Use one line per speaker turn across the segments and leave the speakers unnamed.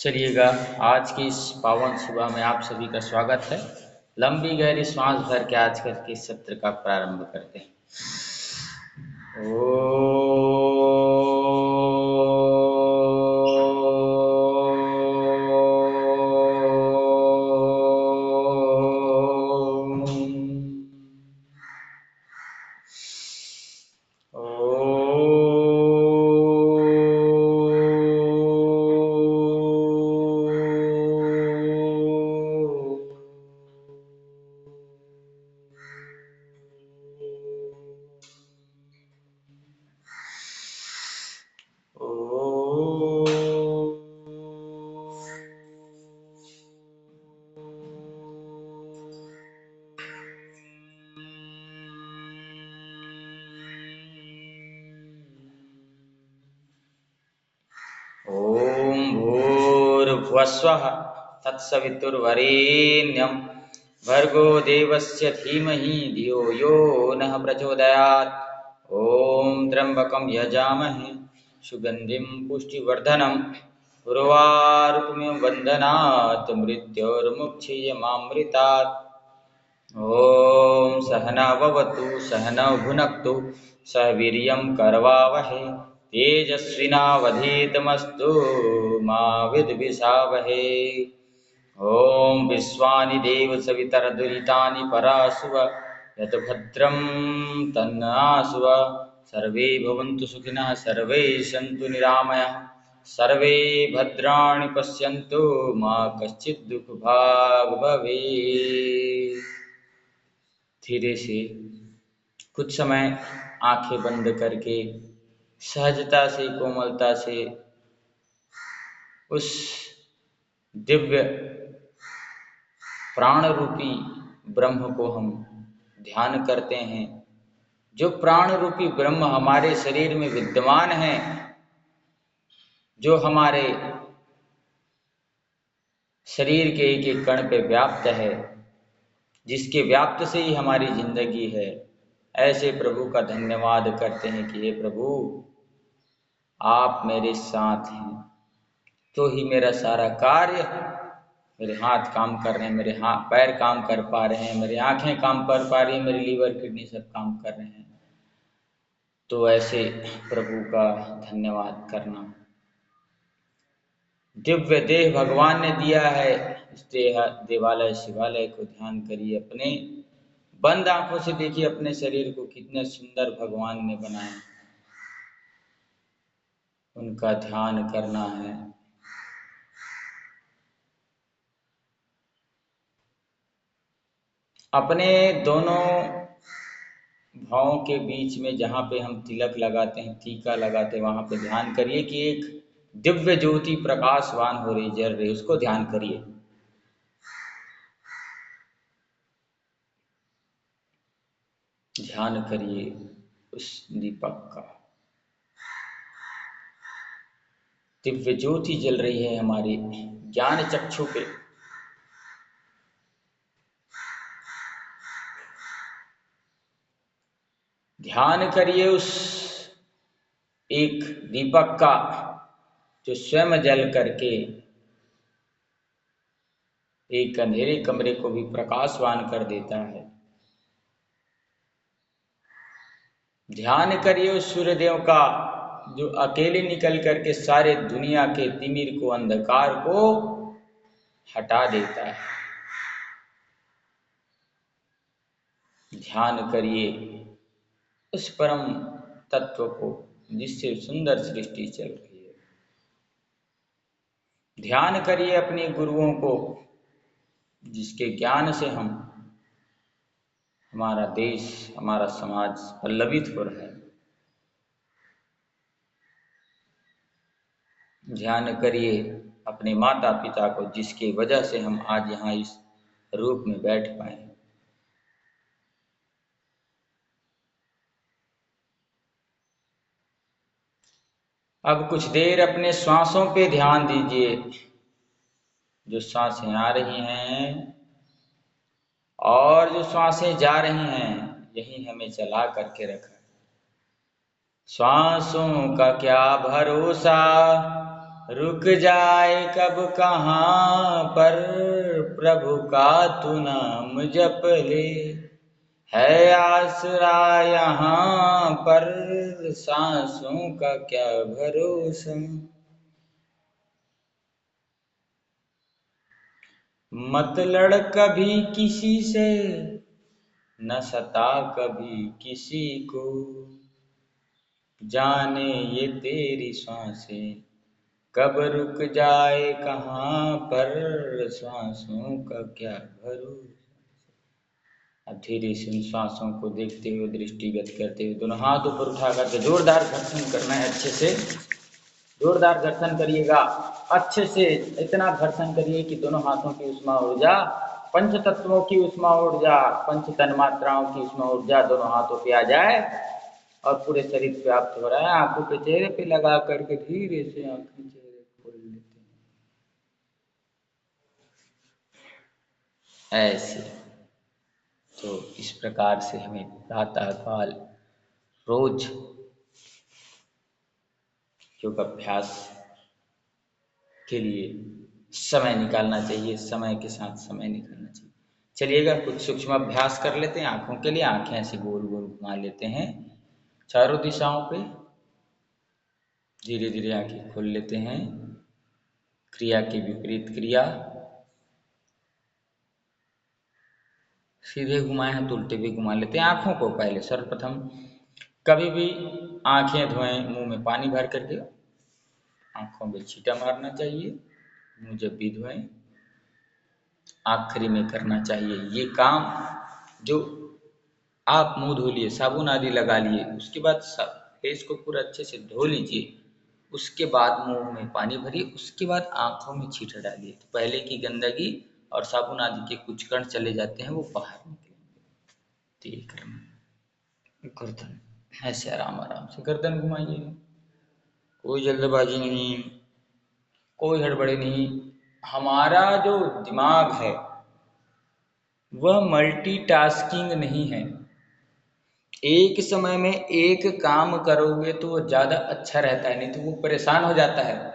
चलिएगा, आज की इस पावन सुबह में आप सभी का स्वागत है। लंबी गहरी सांस भर के आज के इस सत्र का प्रारंभ करते हैं। ओम भूर्भुवस्वः तत्सवितुर्वरेण्यं भर्गो देवस्य धीमहि धियो यो नः प्रचोदयात्। ओम त्र्यंबकं यजामहे सुगंधिं पुष्टिवर्धनम् उर्वारुकमिव बन्धनात् मृत्योर्मुक्षीयमामृतात्। ओम सहना भवतु सहनौ भुनक्तु सह वीर्यं करवावहै तेजस्विनावधीतमस्तु मा विद्विषावहै। ओम विश्वानि देव सवितरदुरितानि परासुव यत् भद्रं तन्नासुव। सर्वे भवन्तु सुखिनः सर्वे सन्तु निरामयाः सर्वे भद्राणि पश्यन्तु मा कश्चित् दुःखभाग् भवेत्। धीरे से कुछ समय आंखें बंद करके सहजता से कोमलता से उस दिव्य प्राण रूपी ब्रह्म को हम ध्यान करते हैं। जो प्राण रूपी ब्रह्म हमारे शरीर में विद्यमान है, जो हमारे शरीर के एक एक कण पे व्याप्त है, जिसके व्याप्त से ही हमारी जिंदगी है, ऐसे प्रभु का धन्यवाद करते हैं कि हे प्रभु, आप मेरे साथ हैं तो ही मेरा सारा कार्य, मेरे हाथ काम कर रहे हैं, मेरे हाथ पैर काम कर पा रहे हैं, मेरी आंखें काम कर पा रही हैं, मेरी लीवर किडनी सब काम कर रहे हैं। तो ऐसे प्रभु का धन्यवाद करना। दिव्य देह भगवान ने दिया है, इस देवालय शिवालय को ध्यान करिए। अपने बंद आंखों से देखिए अपने शरीर को, कितने सुंदर भगवान ने बनाया, उनका ध्यान करना है। अपने दोनों भावों के बीच में जहाँ पे हम तिलक लगाते हैं, टीका लगाते हैं, वहां पे ध्यान करिए कि एक दिव्य ज्योति प्रकाशवान हो रही, जल रही, उसको ध्यान करिए। ध्यान करिए उस दीपक का। दिव्य ज्योति जल रही है हमारे ज्ञान चक्षु पे। ध्यान करिए उस एक दीपक का जो स्वयं जल करके एक अंधेरे कमरे को भी प्रकाशवान कर देता है। ध्यान करिए उस सूर्यदेव का जो अकेले निकल करके सारे दुनिया के तिमिर को, अंधकार को हटा देता है। ध्यान करिए उस परम तत्व को जिससे सुंदर सृष्टि चल रही है। ध्यान करिए अपने गुरुओं को जिसके ज्ञान से हमारा देश, हमारा समाज पल्लवित हो रहा है। ध्यान करिए अपने माता पिता को जिसकी वजह से हम आज यहाँ इस रूप में बैठ पाए। अब कुछ देर अपने श्वासों पे ध्यान दीजिए। जो श्वासें आ रही हैं और जो श्वासें जा रही हैं, यही हमें चला करके रखा है। श्वासों का क्या भरोसा, रुक जाए कब कहाँ पर, प्रभु का तू नाम जप ले। है आसरा यहाँ पर, सांसों का क्या भरोसा। मत लड़ कभी किसी से, न सता कभी किसी को। जाने ये तेरी सांसें कब रुक जाए कहाँ पर, सांसों का क्या भरोसा। अब धीरे से उन सांसों को देखते हुए, दृष्टिगत करते हुए, दोनों हाथ ऊपर उठा करके जोरदार घर्षण करना है। अच्छे से जोरदार घर्षण करिएगा, अच्छे से इतना घर्षण करिए कि दोनों हाथों की उष्मा ऊर्जा, पंच तत्वों की उष्मा ऊर्जा, पंच तन्मात्राओं की उष्मा ऊर्जा दोनों हाथों पे आ जाए और पूरे शरीर व्याप्त हो रहा है। आंखों पे, चेहरे पे लगा करके धीरे से आंखें चेहरे खोल लेते हैं ऐसे। तो इस प्रकार से हमें प्रातः काल रोज योग अभ्यास के लिए समय निकालना चाहिए, समय के साथ समय निकालना चाहिए। चलिएगा कुछ सूक्ष्म अभ्यास कर लेते हैं आँखों के लिए। आँखें ऐसे गोल गोल घुमा लेते हैं चारों दिशाओं पे। धीरे धीरे आँखें खोल लेते हैं। क्रिया की विपरीत क्रिया, सीधे घुमाए हैं तो उल्टे भी घुमा लेते हैं आँखों को। पहले सर्वप्रथम कभी भी आँखें धोएं मुंह में पानी भर करके, आँखों में छींटा मारना चाहिए। मुंह जब भी धोएं आखिरी में करना चाहिए ये काम। जो आप मुंह धो लिए, साबुन आदि लगा लिए, उसके बाद फेस को पूरा अच्छे से धो लीजिए। उसके बाद मुंह में पानी भरिए, उसके बाद आंखों में छींटा डालिए। तो पहले की गंदगी और साबुन आदि के कुछ कण चले जाते हैं, वो बाहर निकलेंगे। तो ये करना। गर्दन ऐसे आराम आराम से गर्दन घुमाइए, कोई जल्दबाजी नहीं, कोई हड़बड़ी नहीं। हमारा जो दिमाग है वह मल्टीटास्किंग नहीं है। एक समय में एक काम करोगे तो वो ज़्यादा अच्छा रहता है, नहीं तो वो परेशान हो जाता है।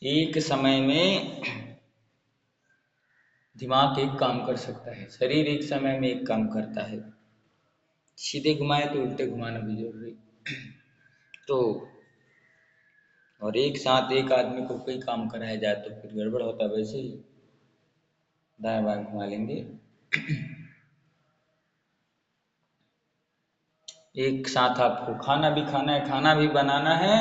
एक समय में दिमाग एक काम कर सकता है, शरीर एक समय में एक काम करता है। सीधे घुमाए तो उल्टे घुमाना भी जरूरी। तो और एक साथ एक आदमी को कई काम कराया जाए तो फिर गड़बड़ होता है। वैसे ही दाएं बाएं घुमा लेंगे। एक साथ आपको खाना भी खाना है, खाना भी बनाना है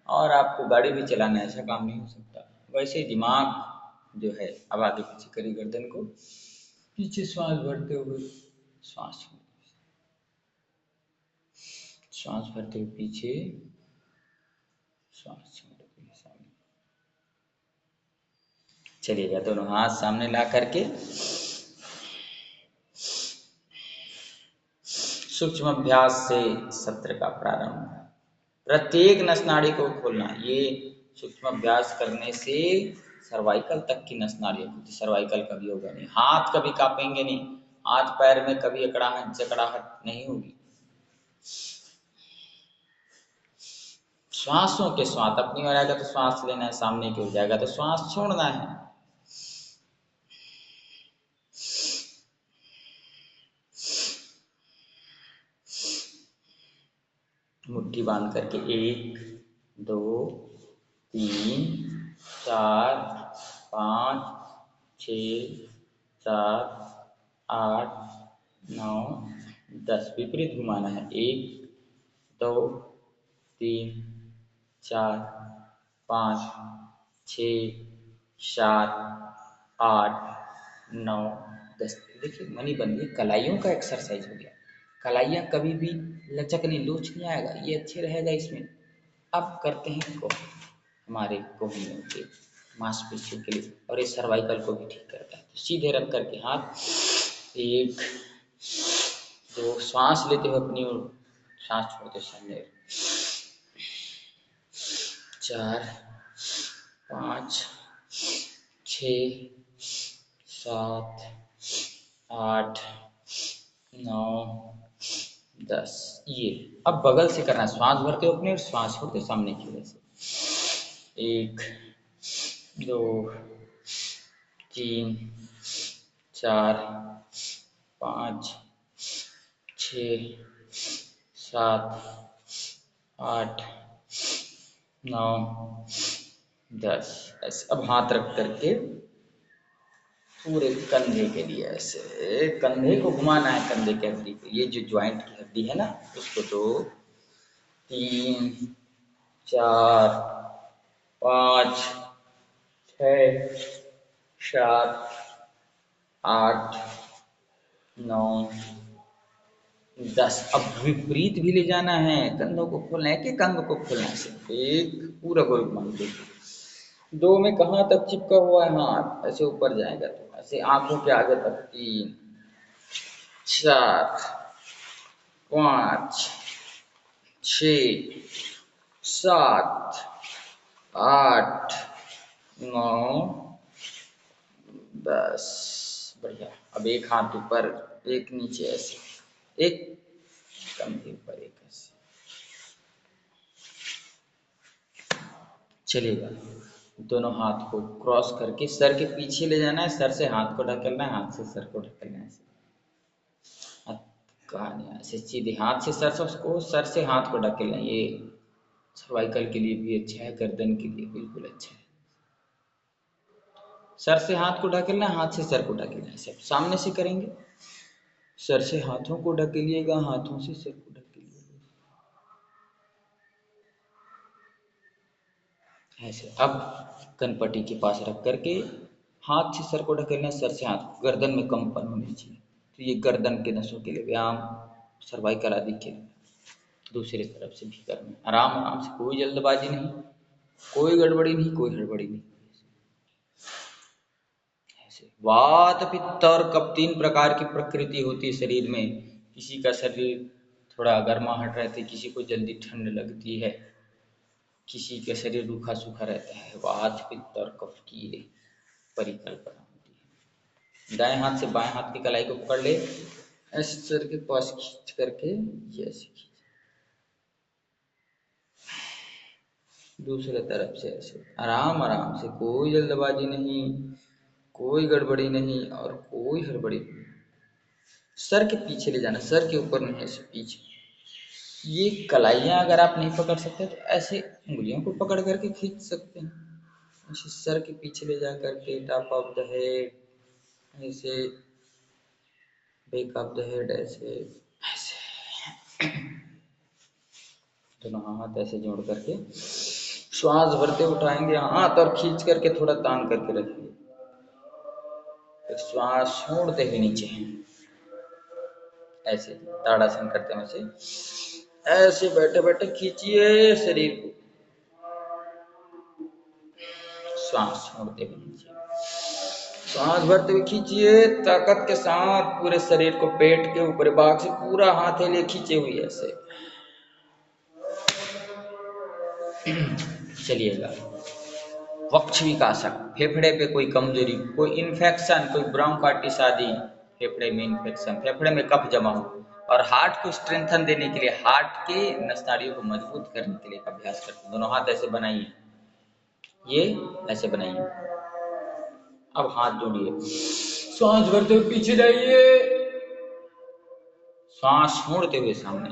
और आपको गाड़ी भी चलाना है, ऐसा काम नहीं हो सकता। वैसे दिमाग जो है, अब आगे पीछे करी गर्दन को, पीछे श्वास भरते हुए, श्वास श्वास भरते हुए पीछे, श्वास छोड़ते हुए सामने। चलिएगा दोनों हाथ सामने ला करके सूक्ष्म अभ्यास से सत्र का प्रारंभ। प्रत्येक नस नाड़ी को खोलना। ये सूक्ष्म अभ्यास करने से सर्वाइकल तक की नस नाड़ी होती, सर्वाइकल कभी होगा नहीं, हाथ कभी कांपेंगे नहीं, हाथ पैर में कभी अकड़ाहट जकड़ाहट नहीं होगी। श्वासों के साथ अपनी ओर आएगा तो श्वास लेना है, सामने की ओर जाएगा तो श्वास छोड़ना है। मुट्ठी बांध करके 1 2 3 4 5 6 7 8 9 10। विपरीत घुमाना है। 1 2 3 4 5 6 7 8 9 10। देखिए मनी बंदी कलाइयों का एक्सरसाइज हो गया। कलाइयाँ कभी भी लचक नहीं, लोच नहीं आएगा, ये अच्छे रहेगा इसमें। अब करते हैं को हमारे कोहनियों के मांसपेशियों के लिए, और ये सर्वाइकल को भी ठीक करता है। तो सीधे रख करके हाथ, 1 2 श्वास लेते हुए अपनी ओर, सांस छोड़ते सामने, 4 5 6 7 8 9 10। ये अब बगल से करना, श्वास भरते हो अपने और श्वास छोड़ते सामने की ओर से। 1 2 3 4 5 6 7 8 9 10। ऐसे अब हाथ रख करके पूरे कंधे के लिए ऐसे कंधे को घुमाना है, कंधे की हड्डी को, ये जो ज्वाइंट की हड्डी है ना उसको। 2 3 4 5 6 7 8 9 10। अब विपरीत भी ले जाना है, कंधों को खोलना है कि कंध को खोलना है, सिर्फ एक पूरा गोल घुमा के। 2 में कहाँ तक चिपका हुआ है हाथ, ऐसे ऊपर जाएगा तो ऐसे आंखों के आगे तक। 3 4 5 6 7 8 9 10। बढ़िया। अब एक हाथ ऊपर एक नीचे, ऐसे एक कंधे ऊपर एक ऐसे। चलिएगा, दोनों हाथ को क्रॉस करके सर के पीछे ले जाना है, सर से हाथ को ढकेलना है, हाथ से सर को ढकेलना है ऐसे। कहानी ऐसे सीधे हाथ से सर से हाथ को ढकेलना है। ये सर्वाइकल के लिए भी अच्छा है, गर्दन के लिए बिल्कुल अच्छा है। सर से हाथ को ढकेलना, हाथ से सर को ढकेलना है। सब सामने से करेंगे, सर से हाथों को ढकेलिएगा, हाथों से सर को ढकेलिएगा ऐसे। अब कनपट्टी के पास रख करके हाथ से सर को ढकेलना, सर से हाथ, गर्दन में कंपन होनी चाहिए। तो ये गर्दन के नसों के लिए व्यायाम, सर्वाइकल आदि के लिए। दूसरी तरफ से भी करना, आराम आराम से, कोई जल्दबाजी नहीं, कोई गड़बड़ी नहीं, कोई हड़बड़ी नहीं। ऐसे वात पित्त और कफ 3 प्रकार की प्रकृति होती है शरीर में। किसी का शरीर थोड़ा गर्माहट रहती है, किसी को जल्दी ठंड लगती है, किसी का शरीर रूखा सूखा रहता है। वात पित्त और कफ की ये परिकल्पना होती है। दाएं हाथ से बाएं हाथ की कलाई को पकड़ ले, ऐसे सर के पास खींच करके ये ऐसे खींच, दूसरे तरफ से ऐसे आराम आराम से, कोई जल्दबाजी नहीं, कोई गड़बड़ी नहीं और कोई हड़बड़ी नहीं। सर के पीछे ले जाना, सर के ऊपर नहीं, ऐसे पीछे। ये कलाइयाँ अगर आप नहीं पकड़ सकते तो ऐसे उंगलियों को पकड़ करके खींच सकते हैं, ऐसे सर के पीछे ले जा करके। टॉप ऑफ द हेड ऐसे, बैक ऑफ द हेड ऐसे ऐसे। दोनों हाथ ऐसे जोड़ करके श्वास भरते उठाएंगे हाथ और खींच करके थोड़ा तान करके रखिए। फिर श्वास छोड़ते हुए नीचे ऐसे ताड़ासन करते हैं, वैसे ऐसे बैठे बैठे खींचिए शरीर को, श्वास छोड़ते हुए नीचे, सांस भरते हुए खींचिए ताकत के साथ पूरे शरीर को, पेट के ऊपर भाग से पूरा हाथ लिए खींचे हुए ऐसे। चलिएगा, वक्ष विकासक, फेफड़े पे कोई कमजोरी, कोई इन्फेक्शन, कोई ब्रोंकाइटिस आदि, फेफड़े में इन्फेक्शन, फेफड़े में कफ जमा हो, और हार्ट को स्ट्रेंथन देने के लिए, हार्ट के नसनाड़ियों को मजबूत करने के लिए अभ्यास करते हैं। दोनों हाथ ऐसे बनाइए, ये ऐसे बनाइए। अब हाथ जोड़िए, सांस भरते हुए पीछे जाइए, सांस छोड़ते हुए सामने,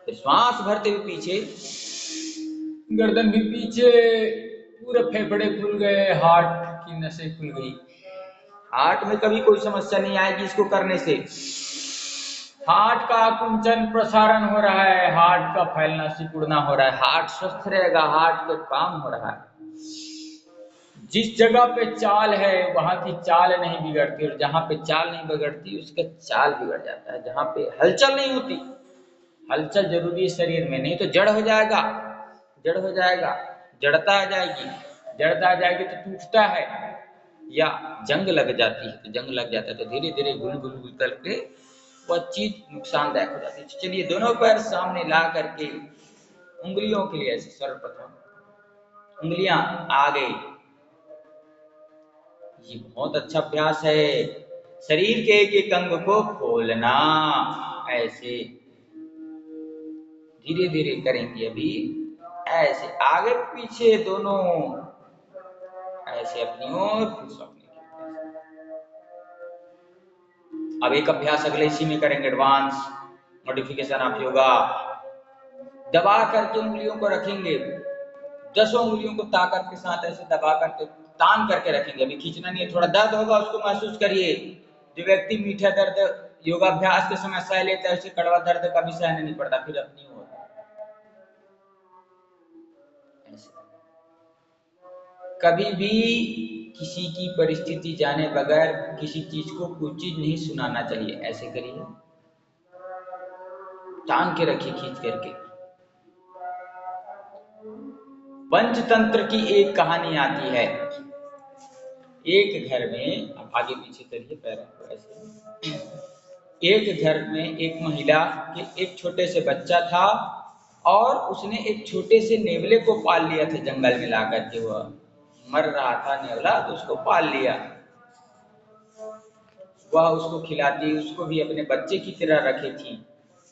फिर सांस भरते हुए पीछे, गर्दन भी पीछे, पूरे फेफड़े खुल गए, हार्ट की नसें खुल गई। हार्ट में कभी कोई समस्या नहीं आएगी इसको करने से। हार्ट का कुंचन प्रसारण हो रहा है, हार्ट का फैलना सिकुड़ना हो रहा है, हार्ट स्वस्थ रहेगा, हार्ट का काम हो रहा है। जिस जगह पे चाल है वहां की चाल नहीं बिगड़ती, और जहां पे चाल नहीं बिगड़ती उसका चाल बिगड़ जाता है। जहां पे हलचल नहीं होती, हलचल जरूरी है शरीर में, नहीं तो जड़ हो जाएगा, जड़ हो जाएगा, जड़ता आ जाएगी, जड़ता आ जाएगी तो टूटता है, या जंग लग जाती है, तो जंग लग जाता है तो धीरे धीरे घुल घुल घुल करके वह चीज नुकसानदायक हो जाती है। चलिए, दोनों पैर सामने ला करके उंगलियों के लिए ऐसे, सर्वप्रथम उंगलियां आगे, ये बहुत अच्छा अभ्यास है। शरीर के एक एक अंग को खोलना ऐसे, धीरे धीरे करेंगे। अभी ऐसे आगे पीछे दोनों, ऐसे अपनी ओर फिर स्वप्न की ओर। अब एक अभ्यास अगले इसी में करेंगे, एडवांस मॉडिफिकेशन ऑफ योगा। दबा करके उंगलियों को रखेंगे, 10 उंगलियों को ताकत के साथ ऐसे दबा करके तान करके रखेंगे। अभी खींचना नहीं है, थोड़ा दर्द होगा उसको महसूस करिए। जो व्यक्ति मीठा दर्द योगाभ्यास के समय सह लेता है, उसे कड़वा दर्द कभी सहना नहीं पड़ता। फिर अपनी ओर कभी भी किसी की परिस्थिति जाने बगैर किसी चीज को कुछ चीज नहीं सुनाना चाहिए। ऐसे करिए, तान के रखिए खींच करके। पंचतंत्र की एक कहानी आती है। एक घर में, अब आगे पीछे करिए पैरों को ऐसे। एक घर में एक महिला के एक छोटे से बच्चा था और उसने एक छोटे से नेवले को पाल लिया था जंगल में ला करके। वह मर रहा था नेवला, तो उसको पाल लिया। वह उसको खिलाती, उसको भी अपने बच्चे की तरह रखी थी।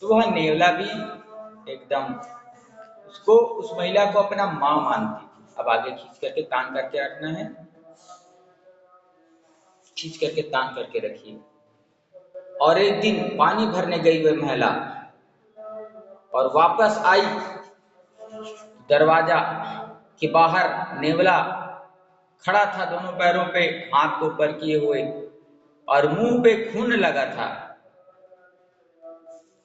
तो वह नेवला भी एकदम उसको, उस महिला को अपना माँ मानती थी। अब आगे खींच करके तान करके रखना है, खींच करके तान करके रखिए। और एक दिन पानी भरने गई वह महिला और वापस आई, दरवाजा के बाहर नेवला खड़ा था दोनों पैरों पे हाथ को ऊपर किए हुए और मुंह पे खून लगा था।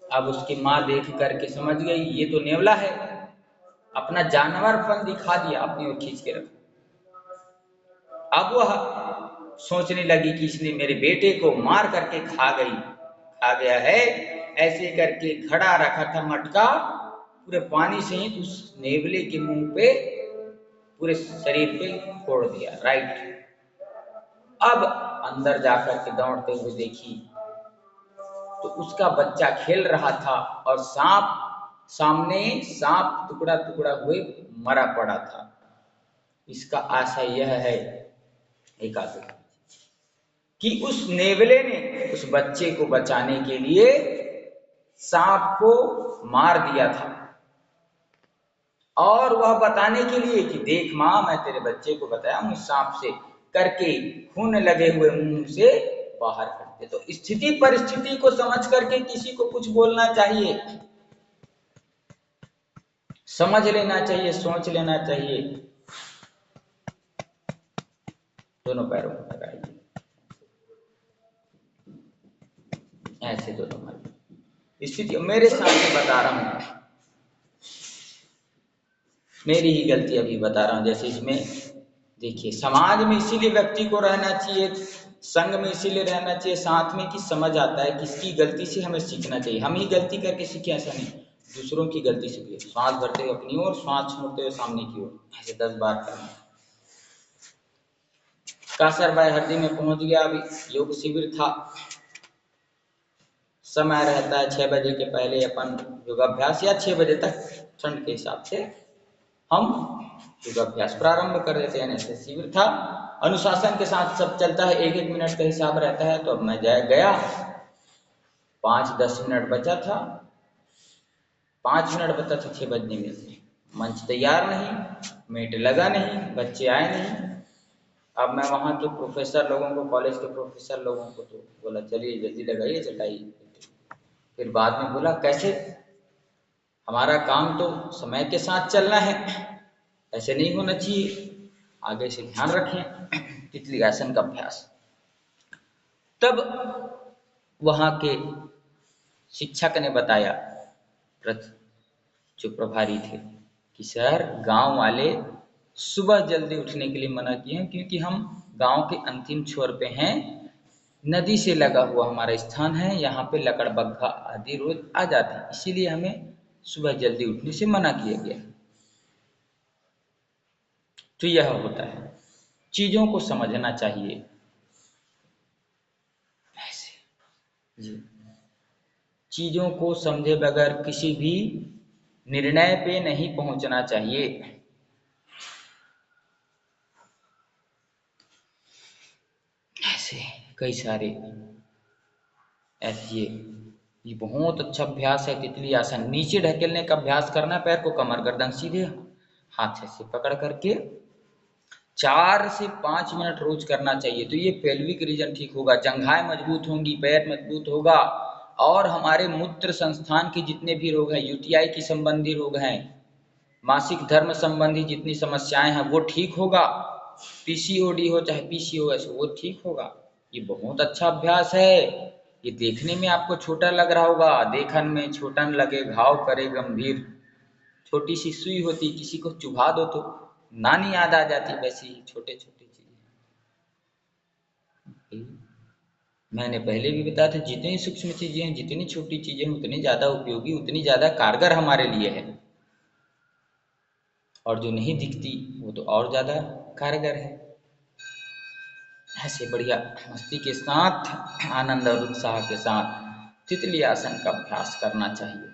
अब उसकी माँ देख करके समझ गई ये तो नेवला है, अपना जानवरपन दिखा दिया, अपनी ओर खींच के रखा। अब वह सोचने लगी कि इसने मेरे बेटे को मार करके खा गया है। ऐसे करके खड़ा रखा था मटका, पूरे पानी से ही उस नेवले के मुंह पे, पूरे शरीर पे फोड़ दिया। राइट। अब अंदर जाकर के दौड़ते हुए देखी तो उसका बच्चा खेल रहा था और सामने सांप टुकड़ा टुकड़ा हुए मरा पड़ा था। इसका आशय यह है एकाग्र कि उस नेवले ने उस बच्चे को बचाने के लिए सांप को मार दिया था और वह बताने के लिए कि देख मां, मैं तेरे बच्चे को बताया हूं सांप से, करके खून लगे हुए मुंह से बाहर करते। तो स्थिति परिस्थिति को समझ करके किसी को कुछ बोलना चाहिए, समझ लेना चाहिए, सोच लेना चाहिए। दोनों पैरों को लगाइए ऐसे, दोनों पैर स्थिति मेरे सामने बता रहा हूं, मेरी ही गलती अभी बता रहा हूं। जैसे इसमें देखिए, समाज में इसीलिए व्यक्ति को रहना चाहिए, संग में इसीलिए रहना चाहिए साथ में, कि समझ आता है किसकी गलती से हमें सीखना चाहिए। हम ही गलती करके सीखे ऐसा नहीं, दूसरों की गलती सीखिए। सांस भरते हुए अपनी ओर, सांस छोड़ते हुए सामने की ओर, ऐसे 10 बार करना। कासर भाई हरदी में पहुंच गया। अभी योग शिविर था, समय रहता है 6 बजे के पहले अपन योगाभ्यास, या 6 बजे तक ठंड के हिसाब से हम योगाभ्यास प्रारंभ कर देते हैं। ऐसे शिविर था, अनुशासन के साथ सब चलता है, 1-1 मिनट का हिसाब रहता है। तो अब मैं गया, 5-10 मिनट बचा था, 5 मिनट बचा था 6 बजने में। मंच तैयार नहीं, मेट लगा नहीं, बच्चे आए नहीं। अब मैं वहाँ के प्रोफेसर लोगों को, कॉलेज के प्रोफेसर लोगों को तो बोला चलिए जल्दी लगाइए चटाई। फिर बाद में बोला कैसे, हमारा काम तो समय के साथ चलना है, ऐसे नहीं होना चाहिए, आगे से ध्यान रखें। तितली आसन का अभ्यास। तब वहाँ के शिक्षक ने बताया, जो प्रभारी थे, कि सर गांव वाले सुबह जल्दी उठने के लिए मना किए हैं, क्योंकि हम गांव के अंतिम छोर पे हैं, नदी से लगा हुआ हमारा स्थान है, यहाँ पे लकड़बग्घा आदि रोज आ जाते हैं, इसीलिए हमें सुबह जल्दी उठने से मना किया गया। तो यह होता है, चीजों को समझना चाहिए ऐसे जी। चीजों को समझे बगैर किसी भी निर्णय पे नहीं पहुंचना चाहिए। ऐसे कई सारे ऐसे ये बहुत अच्छा अभ्यास है तितली आसन। नीचे ढकेलने का अभ्यास करना, पैर को कमर गर्दन सीधे, हाथ से पकड़ करके 4 से 5 मिनट रोज करना चाहिए। तो ये पेल्विक रीजन ठीक होगा, जंघाएं मजबूत होंगी, पैर मजबूत होगा, और हमारे मूत्र संस्थान के जितने भी रोग हैं, यूटीआई की संबंधी रोग हैं, मासिक धर्म संबंधी जितनी समस्याएं हैं वो ठीक होगा। पीसीओडी हो चाहे पीसीओएस हो वो ठीक होगा। ये बहुत अच्छा अभ्यास है। ये देखने में आपको छोटा लग रहा होगा, देखन में छोटा न लगे, घाव करे गंभीर। छोटी सी सुई होती, किसी को चुभा दो तो नानी याद आ जाती, वैसी ही छोटे छोटे चीजें। मैंने पहले भी बताया था, जितनी सूक्ष्म चीजें हैं, जितनी छोटी चीजें हैं, उतनी ज्यादा उपयोगी, उतनी ज्यादा कारगर हमारे लिए है। और जो नहीं दिखती वो तो और ज्यादा कारगर है। ऐसे बढ़िया मस्ती के साथ, आनंद और उत्साह के साथ तितली आसन का अभ्यास करना चाहिए।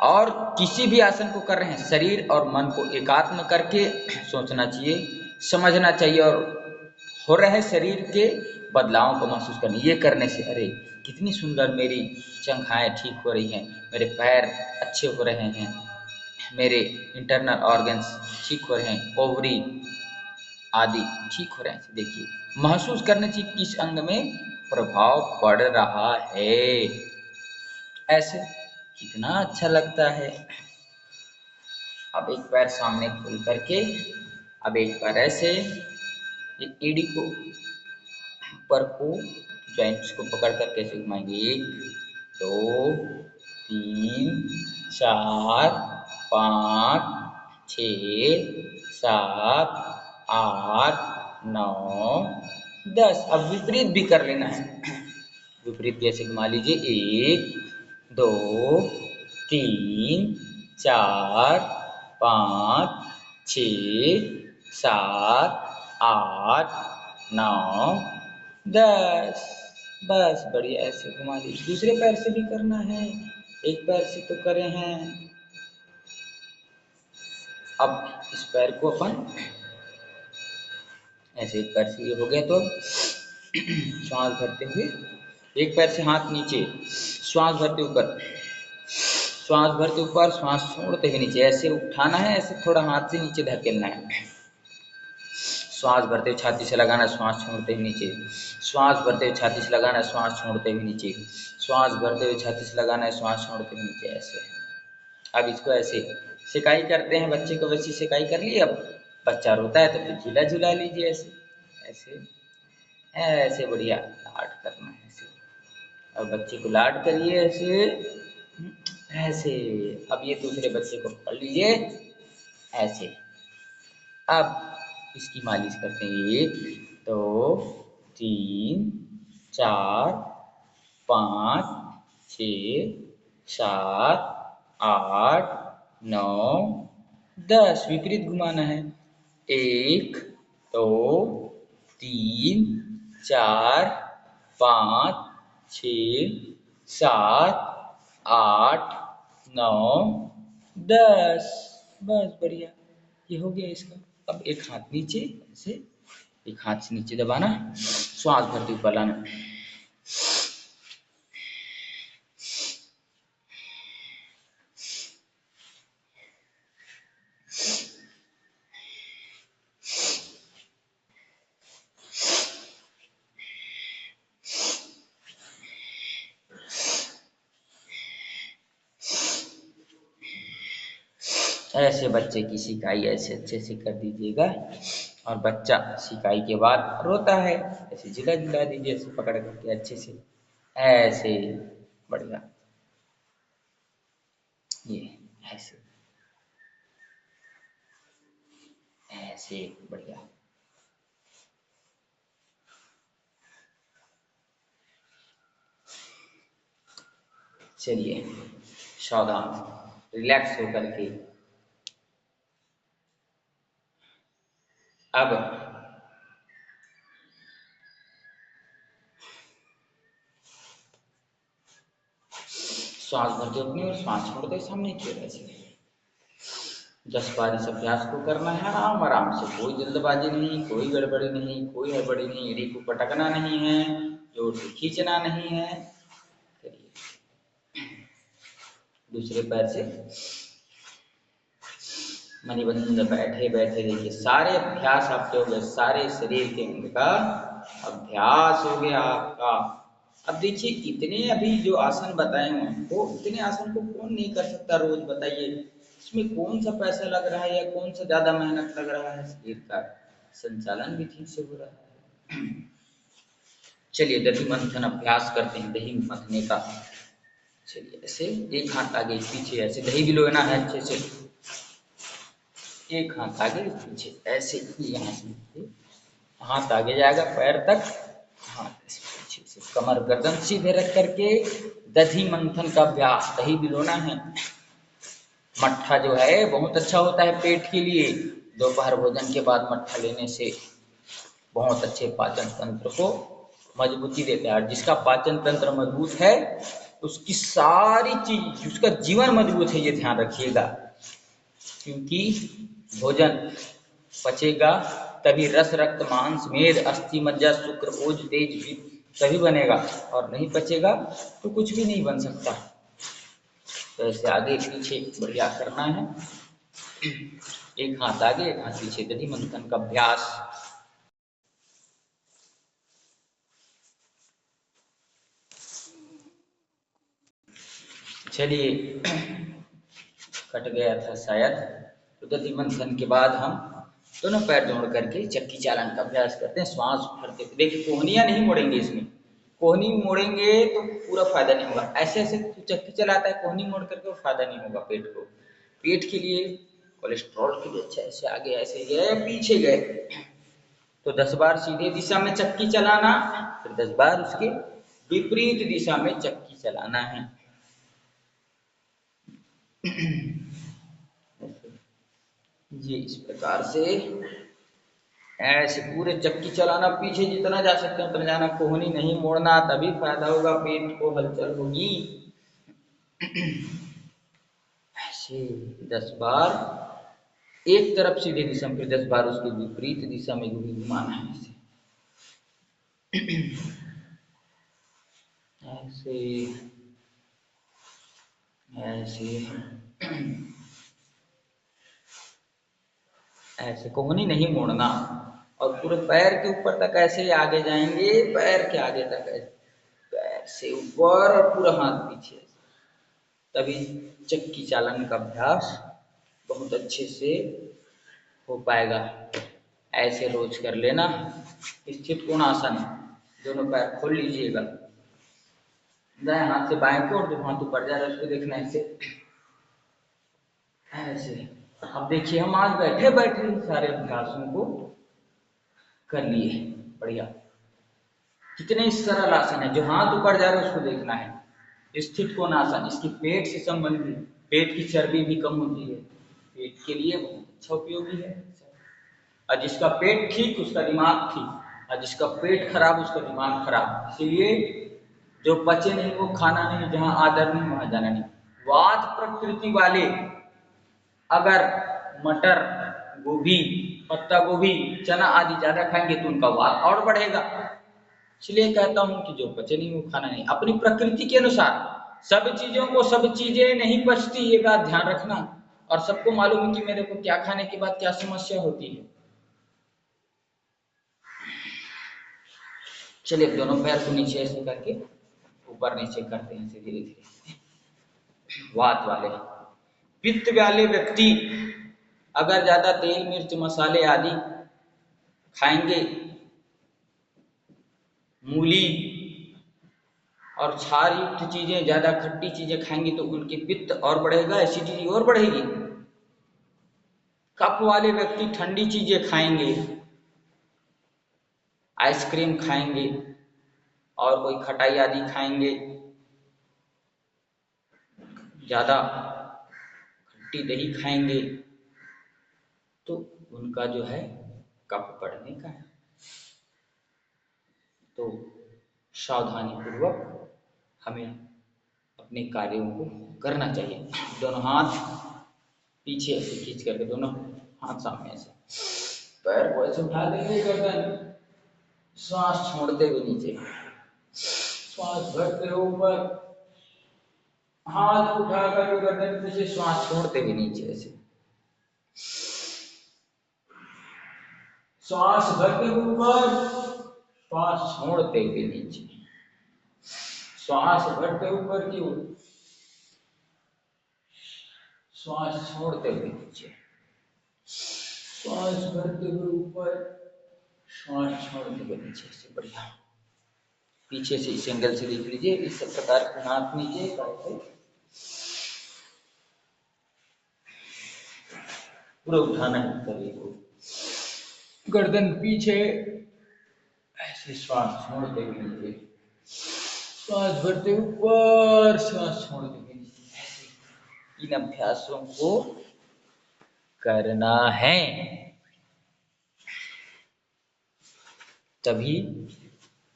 और किसी भी आसन को कर रहे हैं, शरीर और मन को एकात्म करके सोचना चाहिए, समझना चाहिए, और हो रहे शरीर के बदलावों को महसूस करना। ये करने से अरे कितनी सुंदर मेरी जंघाएं ठीक हो रही हैं, मेरे पैर अच्छे हो रहे हैं, मेरे इंटरनल ऑर्गन्स ठीक हो रहे हैं, ओवरी आदि ठीक हो रहे हैं। देखिए महसूस करने चाहिए किस अंग में प्रभाव पड़ रहा है। ऐसे कितना अच्छा लगता है। अब एक पैर सामने खोल करके, अब एक पैर ऐसे, ये एड़ी को ऊपर को, जॉइंट्स को पकड़ कर कैसे घुमाएंगे, 1 2 3 4 5 6 7 8 9 10। अब विपरीत भी कर लेना है। विपरीत कैसे घुमा लीजिए, 1 2 3 4 5 6 7 8 9 10। बस बढ़िया, ऐसे घुमा लीजिए। दूसरे पैर से भी करना है, एक पैर से तो करे हैं। अब इस पैर को अपन ऐसे, एक पैर से ये हो गया, तो श्वास भरते हुए एक पैर से हाथ नीचे, श्वास भरते ऊपर, श्वास भरते ऊपर, श्वास छोड़ते हुए नीचे, ऐसे उठाना है, ऐसे थोड़ा हाथ से नीचे धकेलना है। श्वास भरते हुए छाती से लगाना, श्वास छोड़ते हुए नीचे, श्वास भरते हुए छाती से लगाना, श्वास छोड़ते हुए नीचे, श्वास भरते हुए छाती से लगाना है, श्वास छोड़ते हुए नीचे। ऐसे अब इसको ऐसे सिकाई करते हैं, बच्चे को वैसी सिकाई कर ली। अब बच्चा रोता है तो फिर झूला झूला लीजिए, ऐसे ऐसे ऐसे बढ़िया लाड करना है ऐसे। और बच्चे को लाड करिए ऐसे ऐसे। अब ये दूसरे बच्चे को पकड़ लीजिए ऐसे। अब इसकी मालिश करते हैं, 1 2 3 4 5 6 7 8 9 10। विपरीत घुमाना है, 1 2 3 4 5 6 7 8 9 10। बस बढ़िया, ये हो गया इसका। अब एक हाथ नीचे ऐसे, एक हाथ से नीचे दबाना, श्वास भरते ऊपर लाना। ऐसे बच्चे की सिकाई ऐसे अच्छे से कर दीजिएगा। और बच्चा सिकाई के बाद रोता है, ऐसे झुला झुला दीजिए, ऐसे पकड़ करके अच्छे से, ऐसे बढ़िया, ये ऐसे ऐसे बढ़िया। चलिए सावधान, रिलैक्स होकर के अब श्वास भरते अपनी और श्वास छोड़ते सामने की ओर ऐसे 10 बार इस अभ्यास को करना है, आराम आराम से, कोई जल्दबाजी नहीं, कोई गड़बड़ी नहीं, कोई हड़बड़ी नहीं, एड़ी को पटकना नहीं है, जोर से खींचना नहीं है। दूसरे पैर से मणिबंध बैठे बैठे देखिए सारे अभ्यास आपके हो गए, सारे शरीर के अंग का अभ्यास हो गया आपका। अब देखिए इतने अभी जो आसन बताए हुए हैं वो इतने आसन को कौन नहीं कर सकता रोज, बताइए इसमें कौन सा पैसा लग रहा है या कौन सा ज्यादा मेहनत लग रहा है, शरीर का संचालन भी ठीक से हो रहा है। चलिए दही मंथन अभ्यास करते हैं, दही मथने का। चलिए ऐसे एक हाथ आगे पीछे ऐसे दही भिगोना है अच्छे से, एक हाथ आगे पीछे ऐसे, यहाँ से हाथ आगे जाएगा पैर तक, हाथ पीछे से, कमर गर्दन सीधे रख करके दही मंथन का अभ्यास। दही भिगोना है, मट्ठा जो है बहुत अच्छा होता है पेट के लिए, दोपहर भोजन के बाद मट्ठा लेने से बहुत अच्छे पाचन तंत्र को मजबूती देता है। और जिसका पाचन तंत्र मजबूत है उसकी सारी चीज, उसका जीवन मजबूत है, ये ध्यान रखिएगा। क्योंकि भोजन पचेगा तभी रस रक्त मांस मेद अस्थि मज्जा शुक्र ओज तेज भी तभी बनेगा, और नहीं पचेगा तो कुछ भी नहीं बन सकता। तो ऐसे आगे पीछे बढ़िया करना है, एक हाथ आगे एक हाथ पीछे, दही मंथन का अभ्यास। चलिए कट गया था शायद। तो दधी मंथन के बाद हम दोनों पैर जोड़ करके चक्की चालन का अभ्यास करते हैं, श्वास भरते हुए। देखिए कोहनियाँ नहीं मोड़ेंगे इसमें, कोहनी मोड़ेंगे तो पूरा फायदा नहीं होगा। ऐसे ऐसे चक्की चलाता है कोहनी मोड़ करके, वो फायदा नहीं होगा पेट को, पेट के लिए कोलेस्ट्रॉल के लिए अच्छा। ऐसे आगे ऐसे गए पीछे गए, तो 10 बार सीधे दिशा में चक्की चलाना, फिर 10 बार उसके विपरीत दिशा में चक्की चलाना है। ये इस प्रकार से ऐसे पूरे चक्की चलाना, पीछे जितना जा सकते हैं उतना जाना, कोहनी नहीं मोड़ना, तभी फायदा होगा, पेट को हलचल होगी। ऐसे 10 बार एक तरफ सीधे दिशा में, फिर 10 बार उसके विपरीत दिशा में घुमाना है। ऐसे ऐसे ऐसे कोहनी नहीं मोड़ना, और पूरे पैर के ऊपर तक ऐसे आगे जाएंगे, पैर के आगे तक ऐसे, पैर से ऊपर और पूरा हाथ पीछे, तभी चक्की चालन का अभ्यास बहुत अच्छे से हो पाएगा। ऐसे रोज कर लेना। स्थित कोण आसन, दोनों पैर खोल लीजिएगा, दाएं हाथ से बाएं को, और जो हाथ ऊपर जा रहा है उसको देखना ऐसे ऐसे। अब देखिए हम आज बैठे बैठे सारे अभ्यासों को कर लिए, बढ़िया। कितने सरल आसन है, जो हाथ ऊपर जा रहा है उसको देखना है। स्थित कोण आसन, इसकी पेट से संबंधित, पेट की चर्बी भी कम होती है, पेट के लिए बहुत अच्छा उपयोगी है। और जिसका पेट ठीक उसका दिमाग ठीक, और जिसका पेट खराब उसका दिमाग खराब। इसीलिए जो पचे नहीं वो खाना नहीं, जहाँ आदर नहीं वहां जाना नहीं। वात प्रकृति वाले अगर मटर गोभी पत्ता गोभी चना आदि ज्यादा खाएंगे तो उनका वात और बढ़ेगा। इसलिए कहता हूं कि जो पचे नहीं वो खाना नहीं, अपनी प्रकृति के अनुसार। सब चीजों को सब चीजें नहीं पचती, ये बात ध्यान रखना। और सबको मालूम है कि मेरे को क्या खाने के बाद क्या समस्या होती है। चलिए दोनों पैर को नीचे ऐसे करके ऊपर नीचे करते हैं धीरे धीरे। वात वाले पित्त वाले व्यक्ति अगर ज्यादा तेल मिर्च मसाले आदि खाएंगे, मूली और क्षार युक्त चीजें, ज्यादा खट्टी चीजें खाएंगे तो उनके पित्त और बढ़ेगा, एसिडिटी और बढ़ेगी। कफ वाले व्यक्ति ठंडी चीजें खाएंगे, आइसक्रीम खाएंगे और कोई खटाई आदि खाएंगे, ज्यादा खट्टी दही खाएंगे तो उनका जो है कफ बढ़ने का है। तो सावधानी पूर्वक हमें अपने कार्यों को करना चाहिए। दोनों हाथ पीछे ऐसे खींच करके, दोनों हाथ सामने ऐसे, पैर को ऐसे उठा देंगे, गर्दन श्वास छोड़ते हुए नीचे, श्वास भरते हुए ऊपर, हाथ उठाकर गर्दन पे से श्वास छोड़ते हुए नीचे ऐसे, श्वास भरते हुए ऊपर, श्वास छोड़ते हुए नीचे, श्वास भरते ऊपर की ओर, श्वास छोड़ते हुए नीचे, श्वास भरते हुए ऊपर, श्वास छोड़ते हुए नीचे से। बढ़िया, पीछे से इस एंगल से देख लीजिए, इस प्रकार के हाथ नीचे पूरा उठाना है शरीर को, गर्दन पीछे, ऐसे श्वास छोड़ते हुए नीचे, श्वास भरते ऊपर, श्वास छोड़ते हुए नीचे। ऐसे इन अभ्यासों को करना है, तभी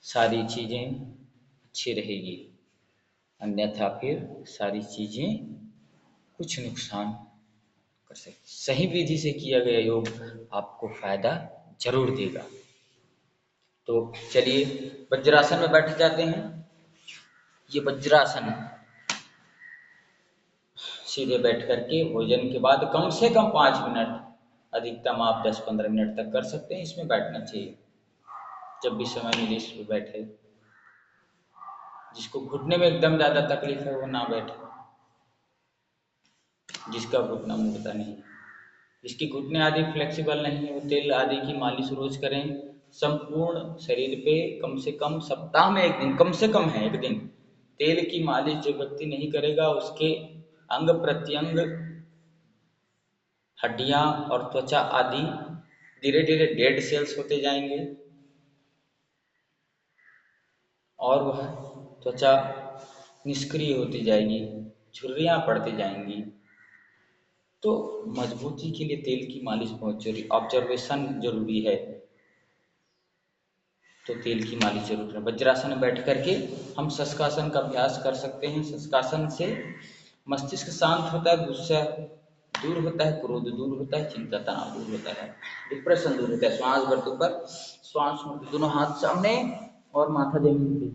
सारी चीजें अच्छी रहेगी, अन्यथा फिर सारी चीजें कुछ नुकसान कर सकती। सही विधि से किया गया योग आपको फायदा जरूर देगा। तो चलिए वज्रासन में बैठ जाते हैं। ये वज्रासन सीधे बैठ करके भोजन के बाद कम से कम 5 मिनट, अधिकतम आप 10-15 मिनट तक कर सकते हैं। इसमें बैठना चाहिए, जब भी समय मिले इस पर बैठे। जिसको घुटने में एकदम ज़्यादा तकलीफ है वो ना बैठे, जिसका घुटना मुड़ता नहीं, जिसकी घुटने आदि फ्लेक्सिबल नहीं है, वो तेल आदि की मालिश रोज करें। संपूर्ण शरीर पे कम से कम सप्ताह में एक दिन, कम से कम है एक दिन, तेल की मालिश जो व्यक्ति नहीं करेगा उसके अंग प्रत्यंग, हड्डियां और त्वचा आदि धीरे धीरे डेड सेल्स होते जाएंगे और वह त्वचा निष्क्रिय होती जाएगी, झुर्रियां पड़ती जाएंगी। तो मजबूती के लिए तेल की मालिश बहुत जरूरी, ऑब्जर्वेशन जरूरी है, तो तेल की मालिश जरूर है। वज्रासन में बैठ करके हम शशकासन का अभ्यास कर सकते हैं। शशकासन से मस्तिष्क शांत होता है, गुस्सा दूर होता है, क्रोध दूर होता है, चिंता तनाव दूर होता है, डिप्रेशन दूर होता है। श्वास भरते ऊपर, श्वास छोड़ते, दोनों हाथ सामने और माथा जमीन पे,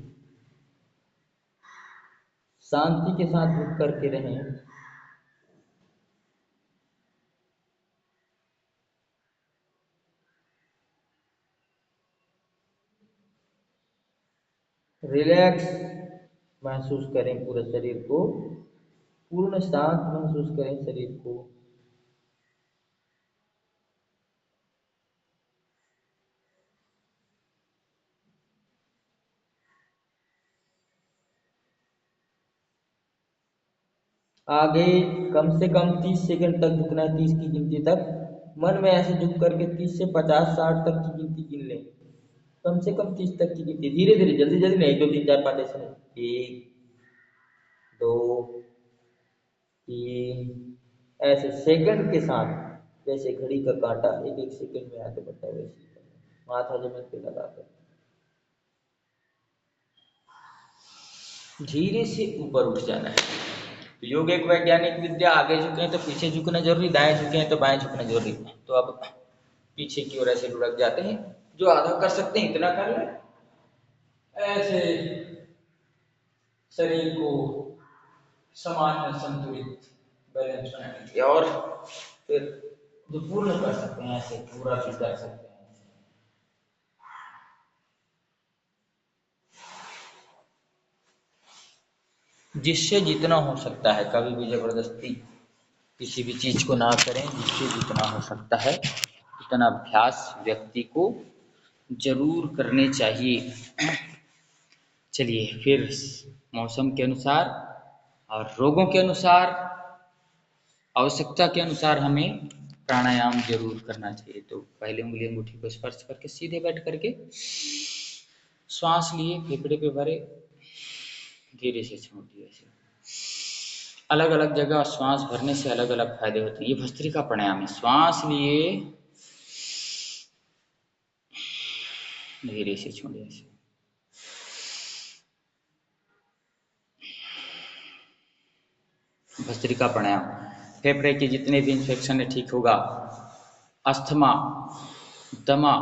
शांति के साथ झुक करके रहें। रिलैक्स महसूस करें पूरे शरीर को, पूर्ण शांत महसूस करें शरीर को। आगे कम से कम 30 सेकंड तक झुकना है, 30 की गिनती तक। मन में ऐसे झुक करके 30 से 50-60 तक की गिनती गिन लें। कम से कम 30 तक की गिनती, धीरे धीरे, जल्दी जल्दी नहीं, 2 3 4 5 ऐसे नहीं, 1 2 3, ऐसे सेकंड के साथ, जैसे घड़ी का कांटा एक एक सेकंड में आगे बढ़ता है वैसे माथा जमीन पे लगाकर धीरे से ऊपर उठ जाना है। योग एक वैज्ञानिक विद्या, आगे झुके हैं तो पीछे झुकना जरूरी, दाएं झुके हैं तो बाएं झुकना जरूरी। तो अब पीछे की ओर ऐसे लुढ़क जाते हैं, जो आधा कर सकते हैं इतना कर लें। ऐसे शरीर को समान संतुलित बैलेंस बनाने के लिए, और फिर जो पूर्ण कर सकते हैं ऐसे पूरा भी कर सकते हैं। जिससे जितना हो सकता है, कभी भी जबरदस्ती किसी भी चीज को ना करें। जिससे जितना हो सकता है उतना अभ्यास व्यक्ति को जरूर करने चाहिए। चलिए फिर मौसम के अनुसार और रोगों के अनुसार, आवश्यकता के अनुसार हमें प्राणायाम जरूर करना चाहिए। तो पहले उंगली अंगूठी को स्पर्श करके सीधे बैठ करके श्वास लिए, फेफड़े पे भरे, धीरे से छोड़ दिए। अलग अलग जगह श्वास भरने से अलग अलग फायदे होते हैं। ये भस्त्रिका प्राणायाम है। श्वास लिए, धीरे से छोड़िए। भस्त्रिका प्राणायाम फेफड़े के जितने भी इन्फेक्शन है ठीक होगा। अस्थमा, दमा,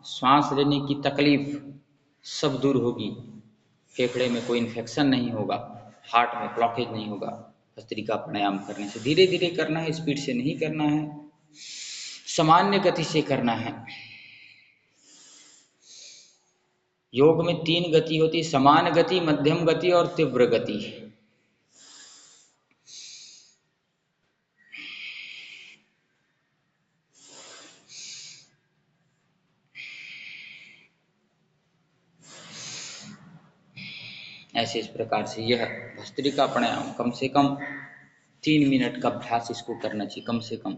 सांस लेने की तकलीफ सब दूर होगी। फेफड़े में कोई इन्फेक्शन नहीं होगा। हार्ट में ब्लॉकेज नहीं होगा भस्त्रिका प्राणायाम करने से। धीरे धीरे करना है, स्पीड से नहीं करना है, सामान्य गति से करना है। योग में 3 गति होती, समान गति, मध्यम गति और तीव्र गति। ऐसे इस प्रकार से यह भस्त्रिका प्राणायाम कम से कम 3 मिनट का अभ्यास इसको करना चाहिए, कम से कम।